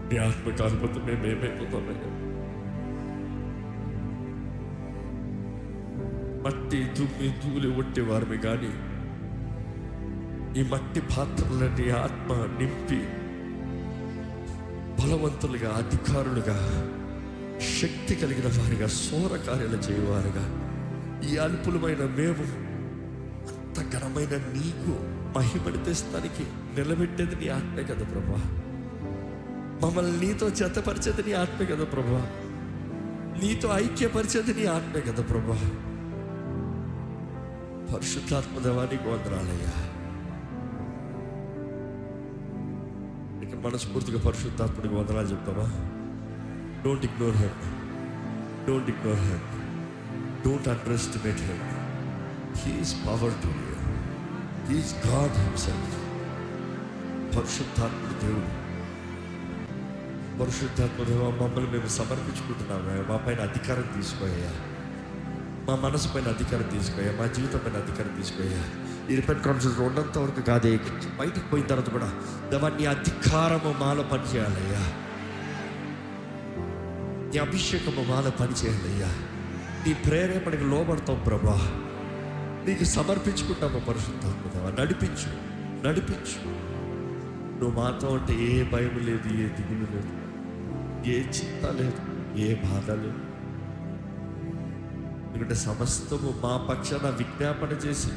నీ ఆత్మ కాలిపోతే మేమేమైపోతామయ్యా? మట్టి దుమ్మి ధూళి ఒట్టి వారిని కానీ ఈ మట్టి పాత్రలను నీ ఆత్మ నింపి బలవంతులుగా, అధికారులుగా, శక్తి కలిగిన వారిగా, సోర కార్యాలు చేయవారుగా, ఈ అల్పులమైన మేము అంత ఘనమైన నీకు మహిమని తెస్తానికి నిలబెట్టేది నీ ఆత్మే కదా ప్రభా. మమ్మల్ని నీతో జతపరిచేది నీ ఆత్మే కదా ప్రభా. నీతో ఐక్యపరిచేది నీ ఆత్మే కదా ప్రభా. పరిశుద్ధాత్మ దేవానికి వందనాలయ్యా. ఇక మనస్ఫూర్తిగా పరిశుద్ధాత్మనికి వందనాలు చెప్తావా? Don't ignore him, don't ignore him, don't under estimate him. He is power to you, he is God himself. పరిశుద్ధాత్మ దేవుడు, పరిశుద్ధాత్మ దేవ, మమ్మల్ని మేము సమర్పించుకుంటున్నాము. మా పైన అధికారం తీసుకోయ్యా, మా మనసు పైన అధికారం తీసుకోయా, మా జీవితం పైన అధికారం తీసుకోయా. ఈ రిపెంట్ కాన్ఫరెన్స్ ఉన్నంత వరకు కాదే, బయటికి పోయిన తర్వాత కూడా దేవా నీ అధికారము మాలో పనిచేయాలయ్యా, నీ అభిషేకము మాలో పనిచేయాలయ్యా. నీ ప్రేరేపణకు లోబడతాం ప్రభా, నీకు సమర్పించుకుంటాము. పరిశుద్ధాత్మ దేవా నడిపించు, నడిపించు. నువ్వు మాతో ఉంటే ఏ భయం లేదు, ఏ దిగులు లేదు, ఏ చింత లేదు, ఏ బాధ లేదు. ఎందుకంటే సమస్తము మా పక్షాన విజ్ఞాపన చేసి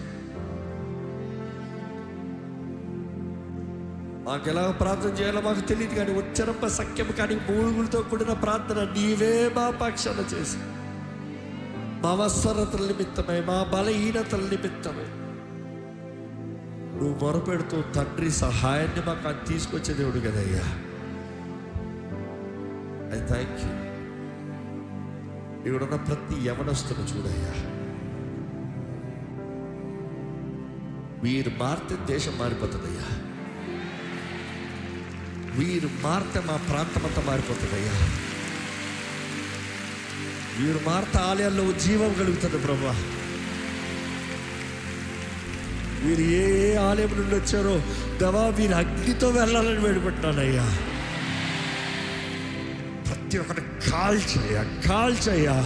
మాకు ఎలా ప్రార్థన చేయాలో మాకు తెలియదు, కానీ ఉచ్చరంప సఖ్యం కానీ మూలుగులతో కూడిన ప్రార్థన నీవే మా పక్షాన చేసి మా అవసరతల నిమిత్తమై, మా బలహీనతల నిమిత్తమై నువ్వు మొరపెడుతూ తండ్రి సహాయాన్ని మాకు తీసుకొచ్చే దేవుడు కదయ్యా. I thank you. ఇక్కడున్న ప్రతి యవనస్తును చూడయ్యా, వీరు మారితే దేశం మారిపోతుందయ్యా, వీరు మారితే మా ప్రాంతం అంతా మారిపోతుందయ్యా, వీరు మారితే ఆలయాల్లో జీవం కలుగుతుంది ప్రభా. వీరు ఏ ఆలయం నుండి వచ్చారో దేవా, వీరు అగ్నితో వెళ్ళాలని వేడుకుంటున్నానయ్యా. ప్రతి ఒక్కటి కాల్చయ్యా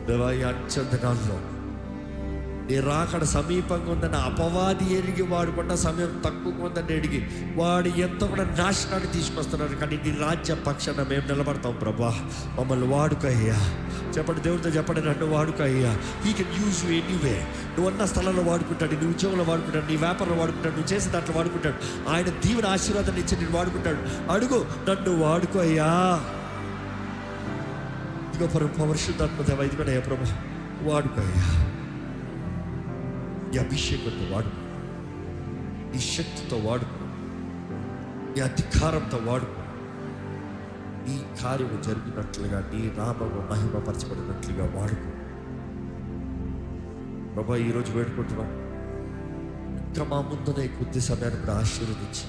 దేవా. ఈ అత్యంతకాలంలో నీ రాకడ సమీపంగా ఉందని అపవాది ఎరిగి, వాడుకున్న సమయం తక్కువగా ఉందని ఎడిగి వాడు ఎంతో కూడా నాశనాన్ని తీసుకొస్తున్నారు. కానీ నీ రాజ్య పక్షాన మేము నిలబడతాం ప్రభా. మమ్మల్ని వాడుకయ్యా. చెప్పండి, దేవుడితో చెప్పండి, నన్ను వాడుకయ్యా. He can use you anyway. నువ్వు ఉన్న స్థలంలో వాడుకుంటాడు, నీ ఉద్యోగంలో వాడుకుంటాడు, నీ వ్యాపారంలో వాడుకుంటాడు, నువ్వు చేసే దాంట్లో వాడుకుంటాడు. ఆయన దీవెన ఆశీర్వాదాన్ని ఇచ్చి నేను వాడుకుంటాడు. అడుగు, నన్ను వాడుకోయ్యా. ఇదిగో పరిశుద్ధాత్మ దేవ, ఇది కూడా అయ్యా ప్రభా, వాడుకోయ్యా. ఈ అభిషేకంతో వాడుకో, ఈ శక్తితో వాడుకో, ఈ అధికారంతో వాడుకో. నీ కార్యము జరిగినట్లుగా, నీ నామము మహిమపరచబడినట్లుగా వాడుకో ప్రభా. ఈరోజు వేడుకుంటున్నాం, ఇంకా మా ముందునే కొద్ది సమయాన్ని కూడా ఆశీర్వదించి